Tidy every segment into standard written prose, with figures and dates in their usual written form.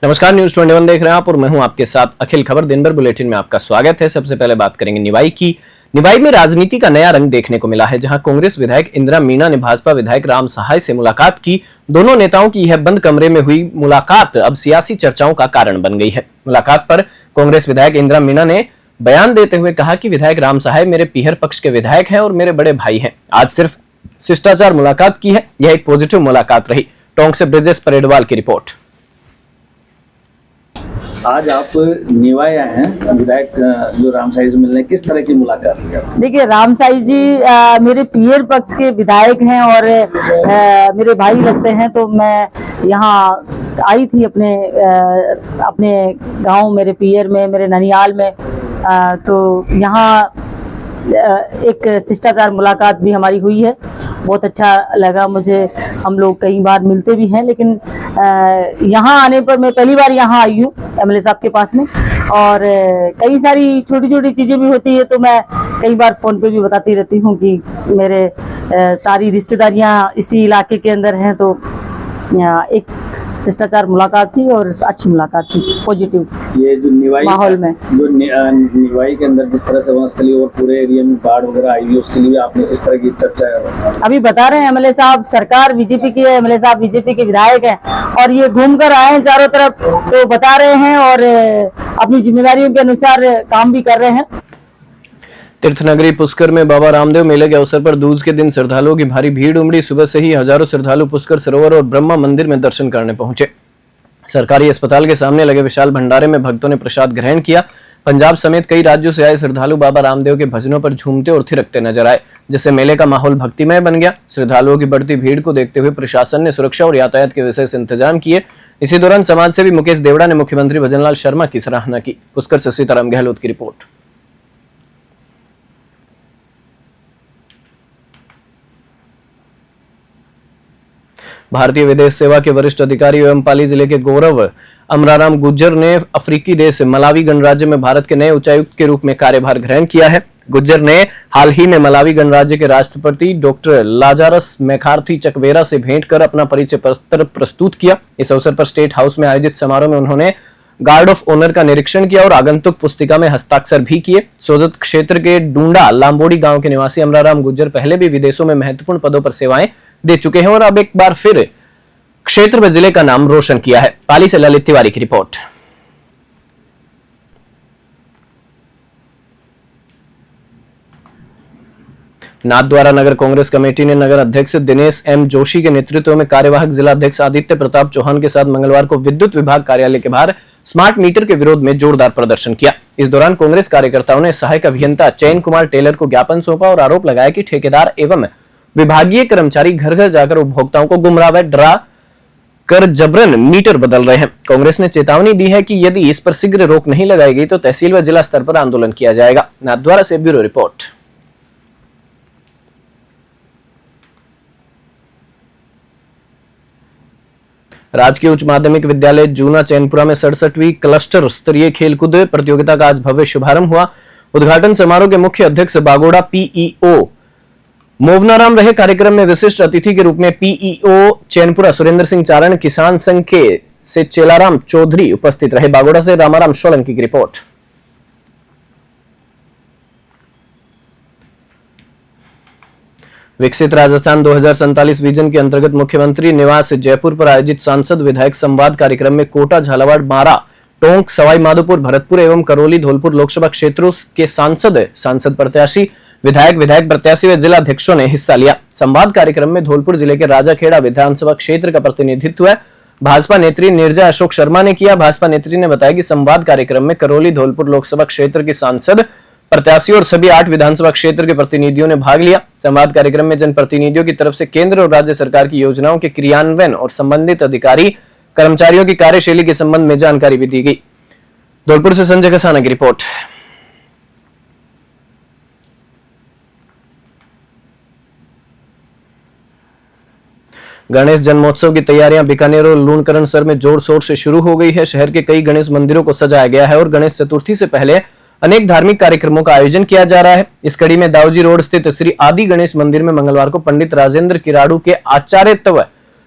नमस्कार, न्यूज 21 देख रहे हैं आप और मैं हूं आपके साथ अखिल। खबर दिन भर बुलेटिन में आपका स्वागत है। सबसे पहले बात करेंगे निवाई की। निवाई में राजनीति का नया रंग देखने को मिला है, जहां कांग्रेस विधायक इंदिरा मीणा ने भाजपा विधायक राम सहाय से मुलाकात की। दोनों नेताओं की यह बंद कमरे में हुई मुलाकात अब सियासी चर्चाओं का कारण बन गई है। मुलाकात पर कांग्रेस विधायक इंदिरा मीणा ने बयान देते हुए कहा कि विधायक राम सहाय मेरे पीहर पक्ष के विधायक हैं और मेरे बड़े भाई हैं। आज सिर्फ शिष्टाचार मुलाकात की है, यह एक पॉजिटिव मुलाकात रही। टोंक से ब्रिजेश परेडवाल की रिपोर्ट। आज आप निवाई आए हैं विधायक जो राम साई से मिलने, किस तरह की मुलाकात हुई? देखिए, राम साई जी मेरे पीयर पक्ष के विधायक हैं और मेरे भाई लगते हैं, तो मैं यहाँ आई थी अपने गांव, मेरे पीयर में, मेरे ननियाल में। तो यहाँ एक शिष्टाचार मुलाकात भी हमारी हुई है। बहुत अच्छा लगा मुझे। हम लोग कई बार मिलते भी हैं, लेकिन यहाँ आने पर मैं पहली बार यहाँ आई हूँ एमएलए साहब के पास में, और कई सारी छोटी छोटी चीज़ें भी होती है, तो मैं कई बार फ़ोन पे भी बताती रहती हूँ कि मेरे सारी रिश्तेदारियाँ इसी इलाके के अंदर हैं। तो एक शिष्टाचार मुलाकात थी और अच्छी मुलाकात थी, पॉजिटिव ये जो निवाई माहौल में। जो निवाई के अंदर जिस तरह से वनस्थली और पूरे एरिया में बाढ़ वगैरह आई है, उसके लिए भी आपने किस तरह की चर्चा? अभी बता रहे हैं एमएलए साहब, सरकार बीजेपी की है, एमएलए साहब बीजेपी के विधायक हैं और ये घूम कर आए हैं चारों तरफ, तो बता रहे हैं और अपनी जिम्मेदारियों के अनुसार काम भी कर रहे हैं। तीर्थनगरी पुष्कर में बाबा रामदेव मेले के अवसर पर दूज के दिन श्रद्धालुओं की भारी भीड़ उमड़ी। सुबह से ही हजारों श्रद्धालु पुष्कर सरोवर और ब्रह्मा मंदिर में दर्शन करने पहुंचे। सरकारी अस्पताल के सामने लगे विशाल भंडारे में भक्तों ने प्रसाद ग्रहण किया। पंजाब समेत कई राज्यों से आए श्रद्धालु बाबा रामदेव के भजनों पर झूमते और थिरकते नजर आए, जिससे मेले का माहौल भक्तिमय बन गया। श्रद्धालुओं की बढ़ती भीड़ को देखते हुए प्रशासन ने सुरक्षा और यातायात के विशेष इंतजाम किए। इसी दौरान समाजसेवी मुकेश देवड़ा ने मुख्यमंत्री भजनलाल शर्मा की सराहना की। पुष्कर से सीताराम गहलोत की रिपोर्ट। भारतीय विदेश सेवा के वरिष्ठ अधिकारी एवं पाली जिले के गौरव अमराराम गुज्जर ने अफ्रीकी देश मलावी गणराज्य में भारत के नए उच्चायुक्त के रूप में कार्यभार ग्रहण किया है। गुज्जर ने हाल ही में मलावी गणराज्य के राष्ट्रपति डॉक्टर लाजारस मैकार्थी चकवेरा से भेंट कर अपना परिचय पत्र प्रस्तुत किया। इस अवसर पर स्टेट हाउस में आयोजित समारोह में उन्होंने गार्ड ऑफ ऑनर का निरीक्षण किया और आगंतुक पुस्तिका में हस्ताक्षर भी किए। सोजत क्षेत्र के डूंडा लांबोड़ी गांव के निवासी अमराराम गुज्जर पहले भी विदेशों में महत्वपूर्ण पदों पर सेवाएं दे चुके हैं और अब एक बार फिर क्षेत्र व जिले का नाम रोशन किया है। पाली से ललित तिवारी की रिपोर्ट। नाथद्वारा नगर कांग्रेस कमेटी ने नगर अध्यक्ष दिनेश एम जोशी के नेतृत्व में कार्यवाहक जिला अध्यक्ष आदित्य प्रताप चौहान के साथ मंगलवार को विद्युत विभाग कार्यालय के बाहर स्मार्ट मीटर के विरोध में जोरदार प्रदर्शन किया। इस दौरान कांग्रेस कार्यकर्ताओं ने सहायक अभियंता चयन कुमार टेलर को ज्ञापन सौंपा और आरोप लगाया कि ठेकेदार एवं विभागीय कर्मचारी घर घर जाकर उपभोक्ताओं को गुमराह व डरा कर जबरन मीटर बदल रहे हैं। कांग्रेस ने चेतावनी दी है कि यदि इस पर शीघ्र रोक नहीं लगाई गई तो तहसील व जिला स्तर पर आंदोलन किया जाएगा। नाथद्वारा से ब्यूरो रिपोर्ट। राजकीय उच्च माध्यमिक विद्यालय जूना चैनपुरा में 67वीं क्लस्टर स्तरीय खेलकूद प्रतियोगिता का आज भव्य शुभारंभ हुआ। उद्घाटन समारोह के मुख्य अध्यक्ष बागोड़ा पीईओ मोवनाराम रहे। कार्यक्रम में विशिष्ट अतिथि के रूप में पीईओ चैनपुरा सुरेंद्र सिंह चारण, किसान संघ के से चेलाराम चौधरी उपस्थित रहे। बागोड़ा से रामाराम सोलंकी की रिपोर्ट। विकसित राजस्थान 2047 विजन के अंतर्गत मुख्यमंत्री निवास जयपुर पर आयोजित सांसद विधायक संवाद कार्यक्रम में कोटा, झालावाड़, बारां, टोंक, सवाई माधोपुर, भरतपुर एवं करौली, धौलपुर लोकसभा क्षेत्रों के सांसद प्रत्याशी, विधायक प्रत्याशी व जिला अध्यक्षों ने हिस्सा लिया। संवाद कार्यक्रम में धौलपुर जिले के राजाखेड़ा विधानसभा क्षेत्र का प्रतिनिधित्व भाजपा नेत्री नीरजा अशोक शर्मा ने किया। भाजपा नेत्री ने बताया कि संवाद कार्यक्रम में करौली, धौलपुर लोकसभा क्षेत्र के सांसद, प्रत्याशी और सभी 8 विधानसभा क्षेत्र के प्रतिनिधियों ने भाग लिया। संवाद कार्यक्रम में जनप्रतिनिधियों की तरफ से केंद्र और राज्य सरकार की योजनाओं के क्रियान्वयन और संबंधित अधिकारी कर्मचारियों की कार्यशैली के संबंध में जानकारी भी दी गई। धौलपुर से संजय कसाना की रिपोर्ट। गणेश जन्मोत्सव की तैयारियां बीकानेर और लूणकरणसर में जोर शोर से शुरू हो गई है। शहर के कई गणेश मंदिरों को सजाया गया है और गणेश चतुर्थी से पहले अनेक धार्मिक कार्यक्रमों का आयोजन किया जा रहा है। इस कड़ी में दाऊजी रोड स्थित श्री आदि गणेश मंदिर में मंगलवार को पंडित राजेंद्र किराड़ू के आचार्यत्व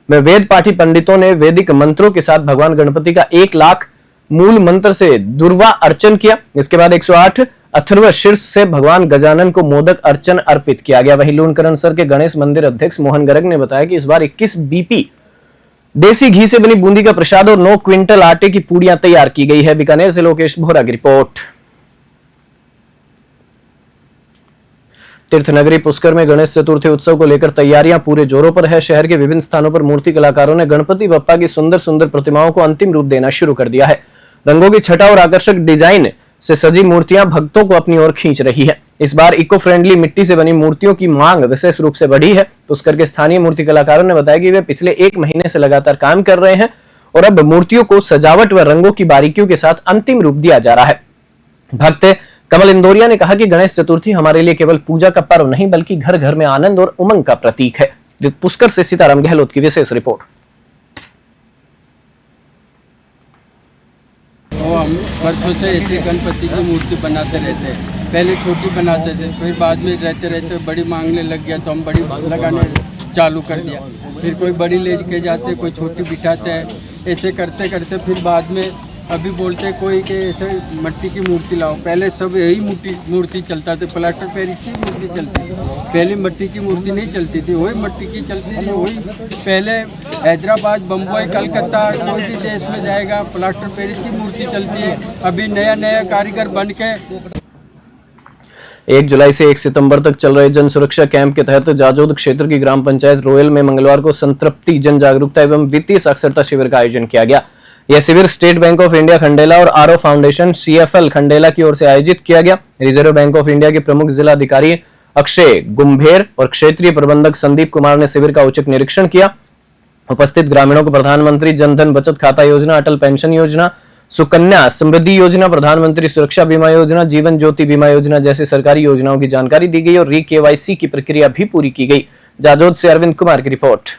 में वेद पाठी पंडितों ने वैदिक मंत्रों के साथ भगवान गणपति का 1 लाख मूल मंत्र से दुर्वा अर्चन किया। इसके बाद 108 अथर्व शीर्ष से भगवान गजानन को मोदक अर्चन अर्पित किया गया। वहीं लूणकरणसर के गणेश मंदिर अध्यक्ष मोहन गर्ग ने बताया कि इस बार 21 बीपी देसी घी से बनी बूंदी का प्रसाद और 9 क्विंटल आटे की पूड़ियां तैयार की गई है। बीकानेर से लोकेश भोरा की रिपोर्ट। तीर्थनगरी पुष्कर में गणेश चतुर्थी उत्सव को लेकर तैयारियां पूरे जोरों पर है। शहर के विभिन्न स्थानों पर मूर्ति कलाकारों ने गणपति बप्पा की सुंदर सुंदर प्रतिमाओं को अंतिम रूप देना शुरू कर दिया है। रंगों की छटा और आकर्षक डिजाइन से सजी मूर्तियां भक्तों को अपनी ओर खींच रही है। इस बार इको फ्रेंडली मिट्टी से बनी मूर्तियों की मांग विशेष रूप से बढ़ी है। पुष्कर के स्थानीय मूर्ति कलाकारों ने बताया कि वे पिछले 1 महीने से लगातार काम कर रहे हैं और अब मूर्तियों को सजावट व रंगों की बारीकियों के साथ अंतिम रूप दिया जा रहा है। भक्त कमल इंदौरिया ने कहा कि गणेश चतुर्थी हमारे लिए केवल पूजा का पर्व नहीं बल्कि घर घर में आनंद और उमंग का प्रतीक है। पुष्कर से सीताराम गहलोत की विशेष रिपोर्ट। हम वर्षों से ऐसे गणपति की मूर्ति बनाते रहते हैं। पहले छोटी बनाते थे, फिर बाद में रहते रहते बड़ी मांगने लग गया तो हम बड़ी लगाने चालू कर दिया। फिर कोई बड़ी ले के जाते, कोई छोटी बिठाते हैं। ऐसे करते करते फिर बाद में अभी बोलते कोई के ऐसे मिट्टी की मूर्ति लाओ। पहले सब यही मूर्ति चलता था, प्लास्टर पेरिस की मूर्ति चलती थी। पहले मिट्टी की मूर्ति नहीं चलती थी, वही मिट्टी की चलती थी। वही पहले हैदराबाद, बम्बई, कलकत्ता कोई भी देश में जाएगा प्लास्टर पेरिस की मूर्ति चलती है। अभी नया नया कारीगर बन के 1 जुलाई से 1 सितंबर तक चल रहे जन सुरक्षा कैंप के तहत जाजोद क्षेत्र की ग्राम पंचायत रोयल में मंगलवार को संतृप्ति जन जागरूकता एवं वित्तीय साक्षरता शिविर का आयोजन किया गया। यह शिविर state bank of India Khandela और आरओ फाउंडेशन CFL खंडेला की ओर से आयोजित किया गया। रिजर्व बैंक ऑफ इंडिया के प्रमुख जिला अधिकारी अक्षय गुंभेर और क्षेत्रीय प्रबंधक संदीप कुमार ने शिविर का औचक निरीक्षण किया। उपस्थित ग्रामीणों को प्रधानमंत्री जनधन बचत खाता योजना, अटल पेंशन योजना, सुकन्या समृद्धि योजना, प्रधानमंत्री सुरक्षा बीमा योजना, जीवन ज्योति बीमा योजना जैसी सरकारी योजनाओं की जानकारी दी गई और KYC की प्रक्रिया भी पूरी की गई। जाजोद से अरविंद कुमार की रिपोर्ट।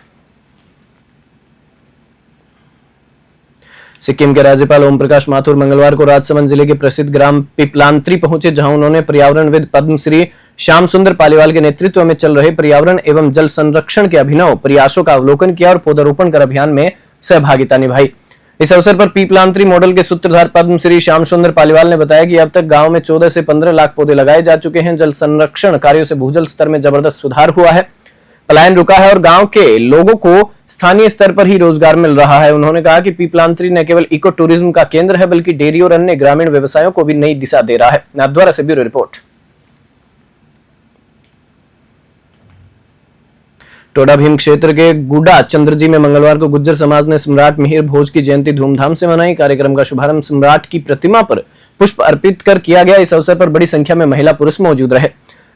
सिक्किम के राज्यपाल ओम प्रकाश माथुर मंगलवार को राजसमंद जिले के प्रसिद्ध ग्राम पिपलांत्री पहुंचे, जहां उन्होंने पर्यावरणविद पद्मश्री श्याम सुंदर पालीवाल के नेतृत्व में चल रहे पर्यावरण एवं जल संरक्षण के अभिनव प्रयासों का अवलोकन किया और पौधारोपण कर अभियान में सहभागिता निभाई। इस अवसर पर पिपलांत्री मॉडल के सूत्रधार पद्मश्री श्याम सुंदर पालीवाल ने बताया कि अब तक गांव में 14 से 15 लाख पौधे लगाए जा चुके हैं। जल संरक्षण कार्यों से भूजल स्तर में जबरदस्त सुधार हुआ है, पलायन रुका है और गांव के लोगों को स्थानीय स्तर पर ही रोजगार मिल रहा है। उन्होंने कहा कि पिपलांत्री न केवल इको टूरिज्म का केंद्र है बल्कि डेयरी और अन्य ग्रामीण व्यवसायों को भी नई दिशा दे रहा है। नाथद्वारा से ब्यूरो रिपोर्ट। टोडा भीम क्षेत्र के गुडा चंद्रजी में मंगलवार को गुज्जर समाज ने सम्राट मिहिर भोज की जयंती धूमधाम से मनाई। कार्यक्रम का शुभारंभ सम्राट की प्रतिमा पर पुष्प अर्पित कर किया गया। इस अवसर पर बड़ी संख्या में महिला पुरुष मौजूद रहे।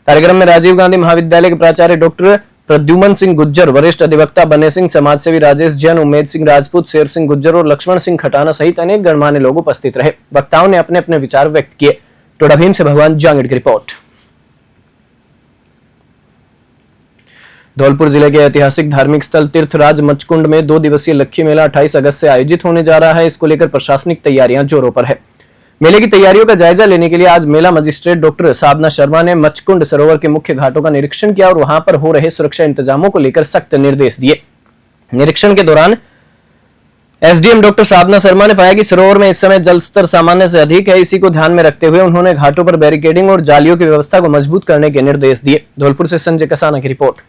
कार्यक्रम में राजीव गांधी महाविद्यालय के प्राचार्य डॉक्टर प्रद्युमन सिंह गुज्जर, वरिष्ठ अधिवक्ता बने सिंह, समाजसेवी राजेश जैन, उमेद सिंह राजपूत, शेर सिंह गुज्जर और लक्ष्मण सिंह खटाना सहित अनेक गणमान्य लोग उपस्थित रहे। वक्ताओं ने अपने अपने विचार व्यक्त किए। टोडा भीम से भगवान जांगड़ की रिपोर्ट। धौलपुर जिले के ऐतिहासिक धार्मिक स्थल तीर्थराज मचकुंड में 2 दिवसीय लक्खी मेला 28 अगस्त से आयोजित होने जा रहा है। इसको लेकर प्रशासनिक तैयारियां जोरों पर है। मेले की तैयारियों का जायजा लेने के लिए आज मेला मजिस्ट्रेट डॉक्टर साधना शर्मा ने मचकुंड सरोवर के मुख्य घाटों का निरीक्षण किया और वहां पर हो रहे सुरक्षा इंतजामों को लेकर सख्त निर्देश दिए। निरीक्षण के दौरान SDM डॉक्टर साधना शर्मा ने पाया कि सरोवर में इस समय जल स्तर सामान्य से अधिक है। इसी को ध्यान में रखते हुए उन्होंने घाटों पर बैरिकेडिंग और जालियों की व्यवस्था को मजबूत करने के निर्देश दिए। धौलपुर से संजय कसाना की रिपोर्ट।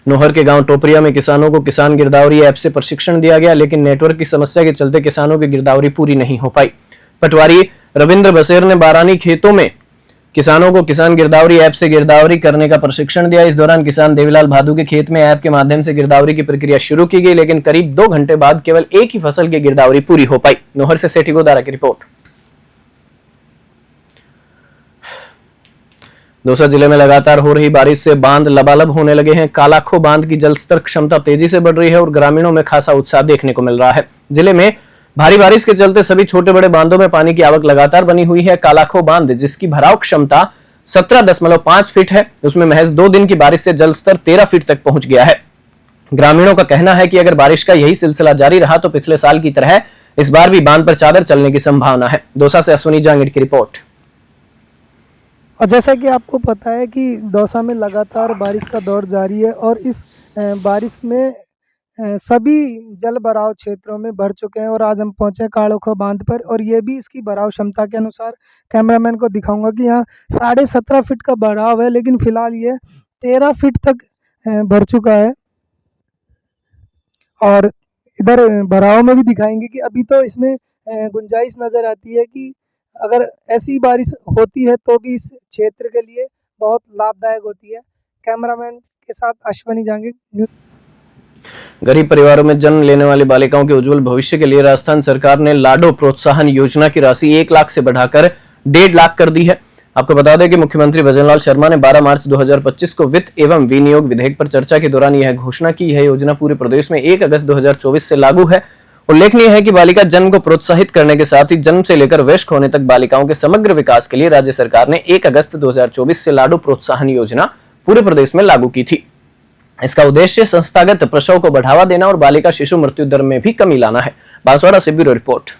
नोहर के गांव टोपरिया में किसानों को किसान गिरदावरी ऐप से प्रशिक्षण दिया गया, लेकिन नेटवर्क की समस्या के चलते किसानों की गिरदावरी पूरी नहीं हो पाई। पटवारी रविंद्र बसेर ने बारानी खेतों में किसानों को किसान गिरदावरी ऐप से गिरदावरी करने का प्रशिक्षण दिया। इस दौरान किसान देवीलाल भादू के खेत में ऐप के माध्यम से गिरदावरी की प्रक्रिया शुरू की गई, लेकिन करीब 2 घंटे बाद केवल एक ही फसल की गिरदावरी पूरी हो पाई। नोहर से सेठी गोदारा की रिपोर्ट। दौसा जिले में लगातार हो रही बारिश से बांध लबालब होने लगे हैं। कालाखो बांध की जलस्तर क्षमता तेजी से बढ़ रही है और ग्रामीणों में खासा उत्साह देखने को मिल रहा है। जिले में भारी बारिश के चलते सभी छोटे बड़े बांधों में पानी की आवक लगातार बनी हुई है। कालाखो बांध, जिसकी भराव क्षमता 17.5 फीट है, उसमें महज 2 दिन की बारिश से जलस्तर 13 फीट तक पहुंच गया है। ग्रामीणों का कहना है कि अगर बारिश का यही सिलसिला जारी रहा तो पिछले साल की तरह इस बार भी बांध पर चादर चलने की संभावना है। दौसा से अश्विनी जांगड़ की रिपोर्ट। और जैसा कि आपको पता है कि दौसा में लगातार बारिश का दौर जारी है और इस बारिश में सभी जल भराव क्षेत्रों में भर चुके हैं और आज हम पहुंचे हैं काड़ोखो बांध पर और ये भी इसकी भराव क्षमता के अनुसार कैमरामैन को दिखाऊंगा कि यहाँ 17.5 फीट का भराव है, लेकिन फिलहाल ये 13 फीट तक भर चुका है। और इधर भराव में भी दिखाएंगे कि अभी तो इसमें गुंजाइश नज़र आती है कि अगर ऐसी बारिश होती है तो भी इस क्षेत्र के लिए बहुत लाभदायक होती है। कैमरामैन के साथ अश्वनी जांगीर। गरीब परिवारों में जन्म लेने वाली बालिकाओं के उज्जवल भविष्य के लिए राजस्थान सरकार ने लाडो प्रोत्साहन योजना की राशि 1 लाख से बढ़ाकर 1.5 लाख कर दी है। आपको बता दें कि मुख्यमंत्री भजनलाल शर्मा ने 12 मार्च 2025 को वित्त एवं विनियोग विधेयक पर चर्चा के दौरान यह घोषणा की। यह योजना पूरे प्रदेश में 1 अगस्त 2024 से लागू है। उल्लेखनीय है कि बालिका जन्म को प्रोत्साहित करने के साथ ही जन्म से लेकर वयस्क होने तक बालिकाओं के समग्र विकास के लिए राज्य सरकार ने 1 अगस्त 2024 से लाडो प्रोत्साहन योजना पूरे प्रदेश में लागू की थी। इसका उद्देश्य संस्थागत प्रसव को बढ़ावा देना और बालिका शिशु मृत्यु दर में भी कमी लाना है। बांसवाड़ा से ब्यूरो रिपोर्ट।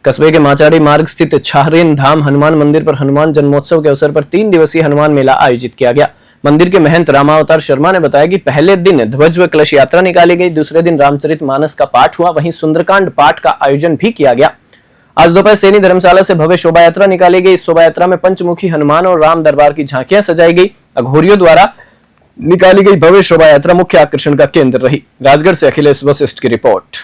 कस्बे के माचाड़ी मार्ग स्थित छाहरेन धाम हनुमान मंदिर पर हनुमान जन्मोत्सव के अवसर पर 3 दिवसीय हनुमान मेला आयोजित किया गया। मंदिर के महंत रामावतार शर्मा ने बताया कि पहले दिन ध्वज व कलश यात्रा निकाली गई, दूसरे दिन रामचरितमानस का पाठ हुआ, वहीं सुंदरकांड पाठ का आयोजन भी किया गया। आज दोपहर सैनी धर्मशाला से भव्य शोभा यात्रा निकाली गई। इस शोभा यात्रा में पंचमुखी हनुमान और राम दरबार की झांकियां सजाई गई। अघोरियों द्वारा निकाली गई भव्य शोभा यात्रा मुख्य आकर्षण का केंद्र रही। राजगढ़ से अखिलेश वशिष्ठ की report.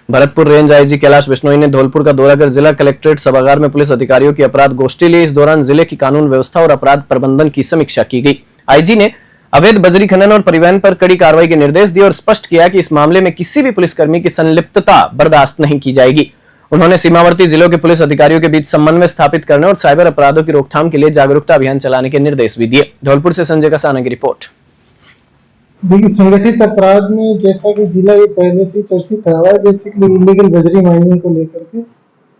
Bharatpur range IG Kailash Bishnoi ने धौलपुर का दौरा कर जिला कलेक्ट्रेट सभागार में पुलिस अधिकारियों की अपराध गोष्ठी ली। इस दौरान जिले की कानून व्यवस्था और अपराध प्रबंधन की समीक्षा की गई। आईजी ने अवैध बजरी खनन और परिवहन पर कड़ी कार्रवाई के निर्देश दिए और स्पष्ट किया कि इस मामले में किसी भी पुलिसकर्मी की संलिप्तता बर्दाश्त नहीं की जाएगी। उन्होंने सीमावर्ती जिलों के पुलिस अधिकारियों के बीच समन्वय स्थापित करने और साइबर अपराधों की रोकथाम के लिए जागरूकता अभियान चलाने के निर्देश भी दिए। धौलपुर से संजय कसाना की रिपोर्ट। देखिए, संगठित अपराध में जैसा कि जिला ये पहले से चर्चित रहा है, बेसिकली इलीगल बजरी माइनिंग को लेकर के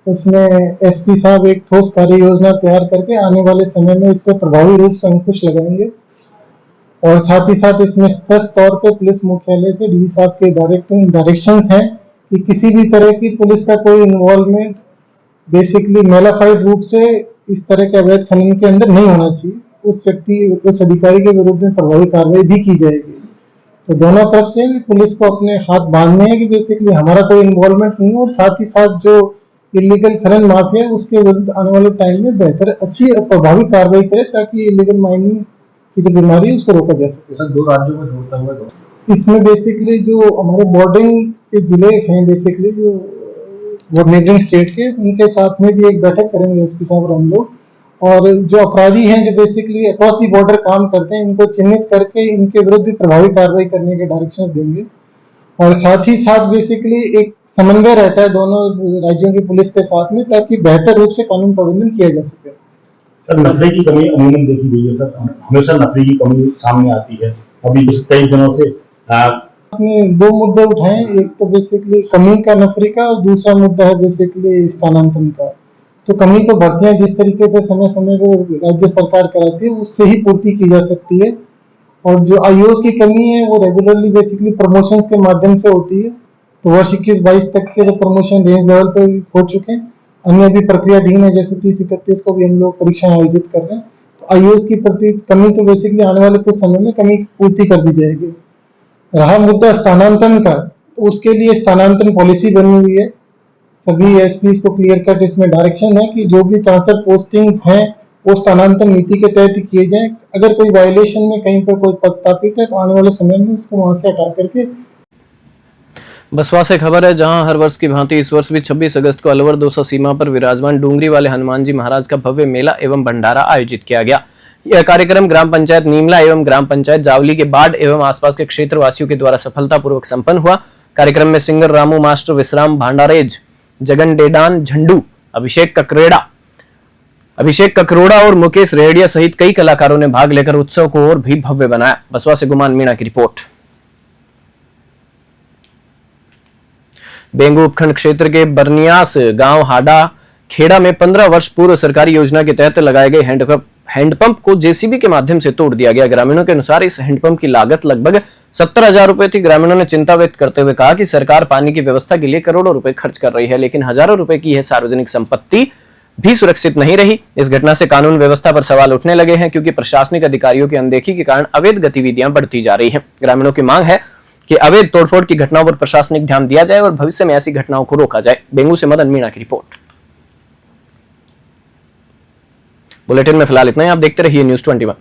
उसमें एसपी साहब एक ठोस कार्य योजना तैयार करके आने वाले समय में इस पर प्रभावी रूप से अंकुश लगाएंगे और साथ ही साथ इसमें स्पष्ट तौर पे पुलिस मुख्यालय से डी साहब के डायरेक्शंस हैं कि किसी भी तरह की पुलिस का कोई इन्वॉल्वमेंट बेसिकली मेलाफाइड रूप से इस तरह के अवैध खनन के अंदर नहीं होना चाहिए। उस अधिकारी के विरुद्ध में प्रभावी कार्रवाई भी की जाएगी। तो दोनों तरफ से पुलिस को अपने हाथ बांधने हैं कि बेसिकली हमारा कोई इन्वॉल्वमेंट नहीं है और साथ ही साथ जो इलीगल खनन माफिया है उसके विरुद्ध आने वाले टाइम में बेहतर अच्छी प्रभावी कार्रवाई करे ताकि इलीगल माइनिंग की जो बीमारी है उसको रोका जा सके। सर, 2 राज्यों में जोड़ता हुआ इसमें बेसिकली जो हमारे बॉर्डरिंग के जिले हैं, बेसिकली जो नेबरिंग स्टेट के, उनके साथ में भी एक बैठक करेंगे एसपी साहब और हम लोग। और जो अपराधी हैं जो बेसिकली अक्रॉस दी बॉर्डर काम करते हैं, इनको चिन्हित करके इनके विरुद्ध भी प्रभावी कार्रवाई करने के डायरेक्शंस देंगे। और साथ ही साथ बेसिकली एक समन्वय रहता है दोनों राज्यों की पुलिस के साथ में ताकि बेहतर रूप से कानून प्रबंधन किया जा सके। सर, नफरे की कमी अमूमन देखी गई है सर, हमेशा नफरे की कमी सामने आती है। अभी कुछ कई दिनों से आपने 2 मुद्दे उठाए, एक तो बेसिकली कमी का नफरे का और दूसरा मुद्दा है बेसिकली स्थानांतरण का। तो कमी तो भर्तियां जिस तरीके से समय समय पर राज्य सरकार कराती है उससे ही पूर्ति की जा सकती है और जो आईओएस की कमी है वो रेगुलरली बेसिकली प्रमोशंस के माध्यम से होती है। तो वर्ष 21-22 तक के जो प्रमोशन रेंज लेवल पे हो चुके हैं, अन्य भी प्रक्रियाधीन है, जैसे 30-31 को भी हम लोग परीक्षाएं आयोजित कर रहे हैं। तो आईओएस की प्रति कमी तो बेसिकली आने वाले कुछ समय में कमी पूर्ति कर दी जाएगी। रहा मुद्दा स्थानांतरण का, तो उसके लिए स्थानांतरण पॉलिसी बनी हुई है। सभी एसपी को क्लियर कट इसमें डायरेक्शन है कि जो भी ट्रांसफर पोस्टिंग्स हैं वो स्थानांतरण नीति के तहत ही किए जाएं। अगर कोई वायलेशन में कहीं पर कोई पद स्थापित है तो आने वाले समय में उसको वहां से हटा करके। बसवा से खबर है, जहां हर वर्ष की भांति इस वर्ष भी 26 अगस्त को अलवर दौसा सीमा पर विराजमान डूंगरी वाले हनुमान जी महाराज का भव्य मेला एवं भंडारा आयोजित किया गया। यह कार्यक्रम ग्राम पंचायत नीमला एवं ग्राम पंचायत जावली के बाढ़ एवं आसपास के क्षेत्र वासियों के द्वारा सफलतापूर्वक संपन्न हुआ। कार्यक्रम में सिंगर रामू मास्टर विश्राम भांडारेज, जगन डेडान झंडू, अभिषेक ककरोड़ा और मुकेश रेडिया सहित कई कलाकारों ने भाग लेकर उत्सव को और भी भव्य बनाया। बसवा से गुमान मीणा की रिपोर्ट। बेंगू उपखंड क्षेत्र के बरनियास गांव हाडा खेड़ा में 15 वर्ष पूर्व सरकारी योजना के तहत लगाए गए हैंडपंप को जेसीबी के माध्यम से तोड़ दिया गया। ग्रामीणों के अनुसार इस हैंडपंप की लागत लगभग 70,000 रुपए थी। ग्रामीणों ने चिंता व्यक्त करते हुए कहा कि सरकार पानी की व्यवस्था के लिए करोड़ों रुपए खर्च कर रही है, लेकिन हजारों रुपए की यह सार्वजनिक संपत्ति भी सुरक्षित नहीं रही। इस घटना से कानून व्यवस्था पर सवाल उठने लगे हैं, क्योंकि प्रशासनिक अधिकारियों की अनदेखी के कारण अवैध गतिविधियां बढ़ती जा रही हैं। ग्रामीणों की मांग है कि अवैध तोड़फोड़ की घटनाओं पर प्रशासनिक ध्यान दिया जाए और भविष्य में ऐसी घटनाओं को रोका जाए। बेंगू से मदन मीणा की रिपोर्ट। बुलेटिन में फिलहाल इतना ही। आप देखते रहिए न्यूज़ 21।